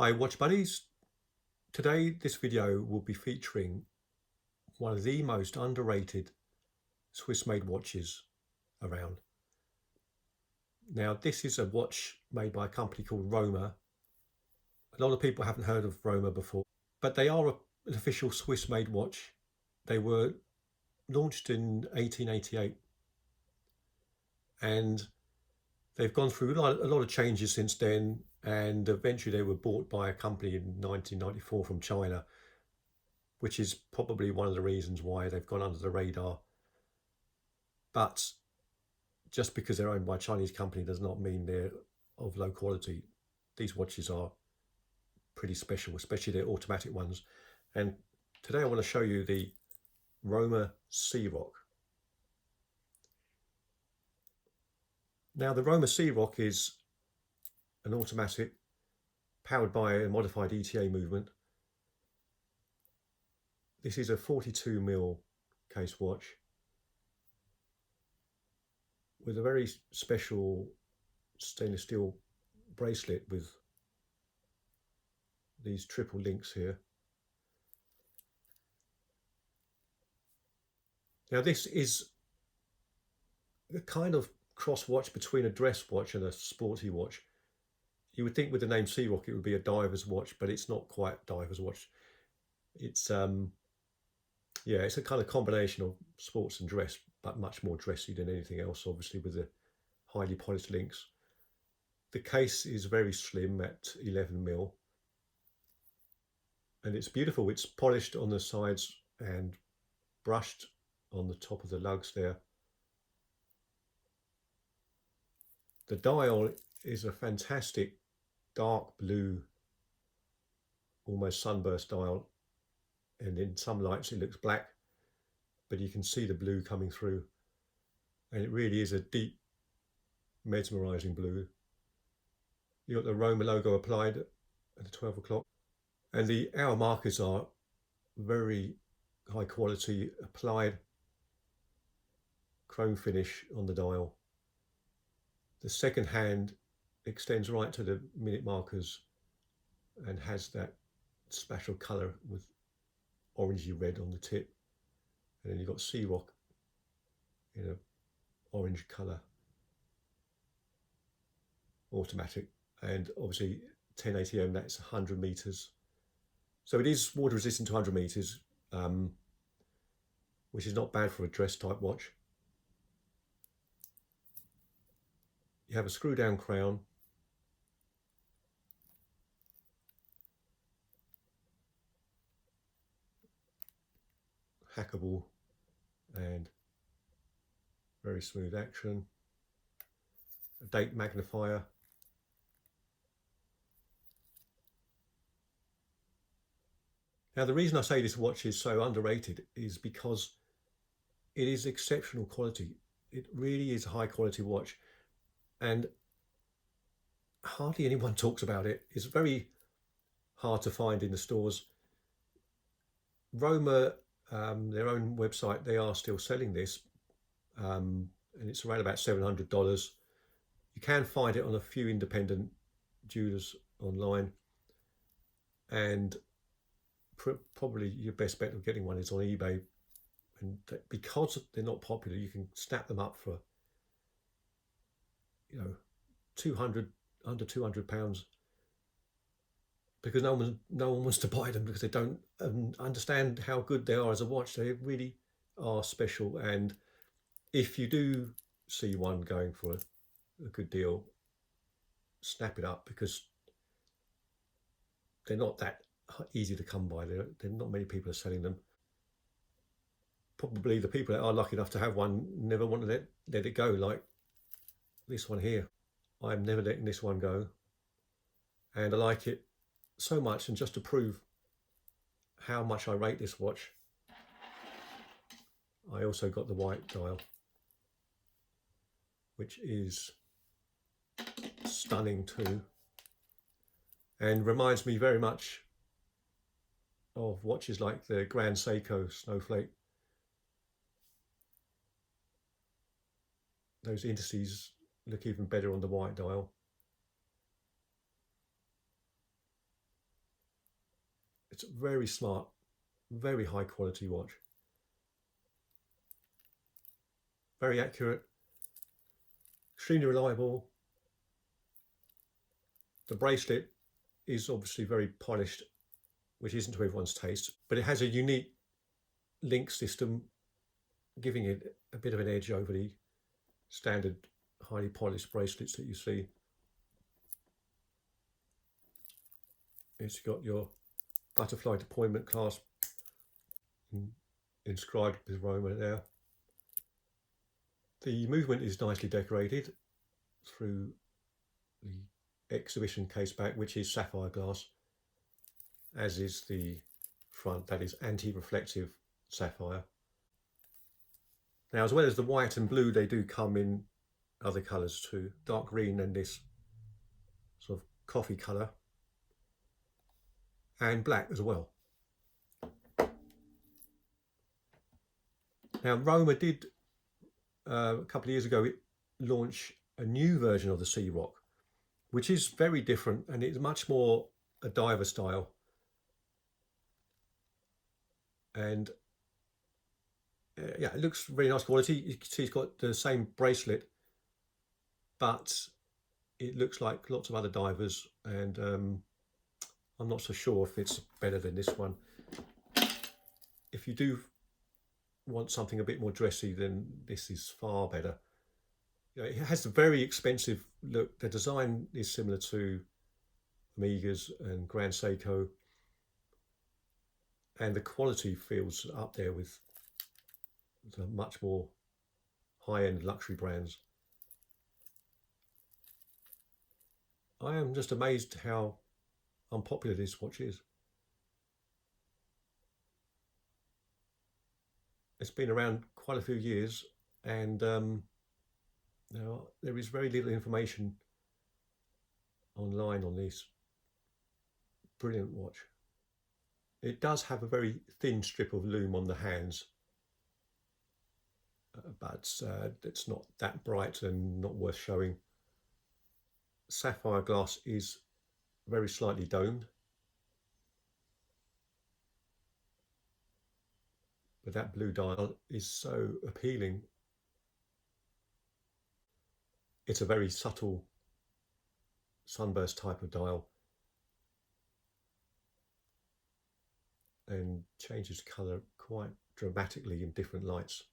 Hi Watch Buddies. Today this video will be featuring one of the most underrated Swiss-made watches around. Now this is a watch made by a company called Roamer. A lot of people haven't heard of Roamer before, but they are an official Swiss-made watch. They were launched in 1888 and they've gone through a lot of changes since then, and eventually they were bought by a company in 1994 from China, which is probably one of the reasons why they've gone under the radar. But just because they're owned by a Chinese company does not mean they're of low quality. These watches are pretty special, especially their automatic ones. And today I want to show you the Roamer Searock. Now the Roamer Searock is an automatic powered by a modified ETA movement. This is a 42mm case watch with a very special stainless steel bracelet with these triple links here. Now this is a kind of cross watch between a dress watch and a sporty watch. You would think with the name Searock it would be a diver's watch, but it's not quite a diver's watch. It's it's a kind of combination of sports and dress, but much more dressy than anything else, obviously, with the highly polished links. The case is very slim at 11mm, and it's beautiful. It's polished on the sides and brushed on the top of the lugs there. The dial is a fantastic dark blue, almost sunburst dial, and in some lights it looks black, but you can see the blue coming through, and it really is a deep, mesmerizing blue. You got the Roamer logo applied at the 12 o'clock, and the hour markers are very high quality, applied chrome finish on the dial. The second hand extends right to the minute markers and has that special colour with orangey red on the tip, and then you've got Searock in an orange colour, automatic, and obviously 1080M, that's 100 meters, so it is water resistant to 100 meters, which is not bad for a dress type watch. You have a screw down crown, hackable and very smooth action, a date magnifier, now the reason I say this watch is so underrated is because it is exceptional quality. It really is a high quality watch, and hardly anyone talks about it. It's very hard to find in the stores. Roamer, their own website, they are still selling this, and it's around about $700. You can find it on a few independent jewelers online, and probably your best bet of getting one is on eBay. And because they're not popular, you can snap them up for, 200, under £200, because no one wants to buy them because they don't understand how good they are as a watch. They really are special, and if you do see one going for a good deal, snap it up, because they're not that easy to come by. They're not many people are selling them. Probably the people that are lucky enough to have one never want to let it go, like this one here. I'm never letting this one go, and I like it so much. And just to prove how much I rate this watch, I also got the white dial, which is stunning too, and reminds me very much of watches like the Grand Seiko Snowflake. Those indices look even better on the white dial. It's very smart, very high quality watch. Very accurate, extremely reliable. The bracelet is obviously very polished, which isn't to everyone's taste, but it has a unique link system, giving it a bit of an edge over the standard highly polished bracelets that you see. It's got your butterfly deployment clasp inscribed with Roamer there. The movement is nicely decorated through the exhibition case back, which is sapphire glass, as is the front, that is anti-reflective sapphire. Now, as well as the white and blue, they do come in other colours too, dark green and this sort of coffee colour, and black as well. Now, Roamer did a couple of years ago launch a new version of the Searock, which is very different, and it's much more a diver style. And yeah, it looks very nice quality. You can see it's got the same bracelet, but it looks like lots of other divers, and I'm not so sure if it's better than this one. If you do want something a bit more dressy, then this is far better. You know, it has a very expensive look. The design is similar to Omega's and Grand Seiko, and the quality feels up there with the much more high-end luxury brands. I am just amazed how unpopular this watch is. It's been around quite a few years, and now there is very little information online on this brilliant watch. It does have a very thin strip of lume on the hands, but it's not that bright and not worth showing. Sapphire glass is very slightly domed, but that blue dial is so appealing. It's a very subtle sunburst type of dial, and changes colour quite dramatically in different lights.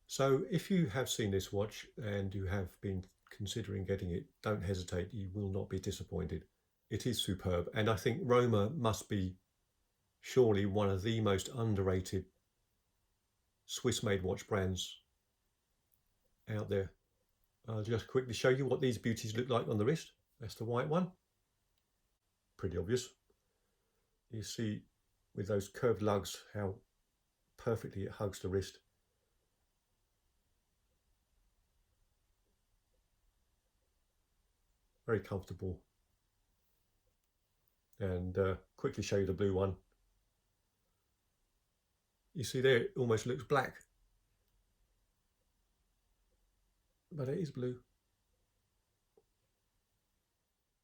So if you have seen this watch and you have been considering getting it, don't hesitate, you will not be disappointed. It is superb, and I think Roamer must be surely one of the most underrated Swiss-made watch brands out there. I'll just quickly show you what these beauties look like on the wrist. That's the white one. Pretty obvious. You see with those curved lugs how perfectly it hugs the wrist. Very comfortable. And quickly show you the blue one. You see there, it almost looks black, but it is blue.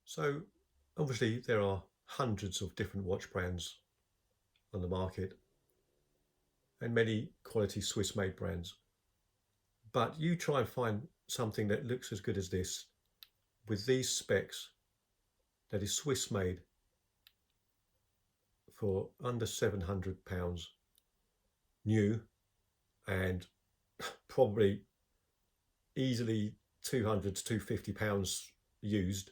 So obviously there are hundreds of different watch brands on the market, and many quality Swiss-made brands. But you try and find something that looks as good as this, with these specs, that is Swiss-made, for under £700 new, and probably easily £200 to £250 used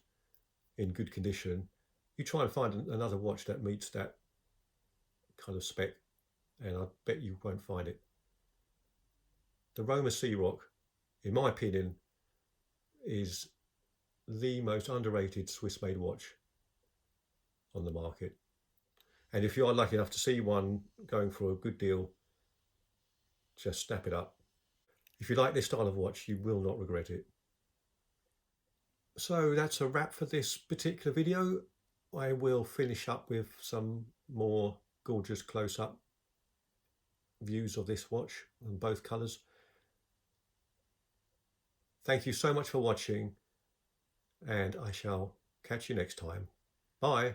in good condition. You try and find another watch that meets that kind of spec, and I bet you won't find it. The Roamer Searock, in my opinion, is the most underrated Swiss-made watch on the market. And if you are lucky enough to see one going for a good deal, just snap it up. If you like this style of watch, you will not regret it. So that's a wrap for this particular video. I will finish up with some more gorgeous close-up views of this watch in both colours. Thank you so much for watching, and I shall catch you next time. Bye.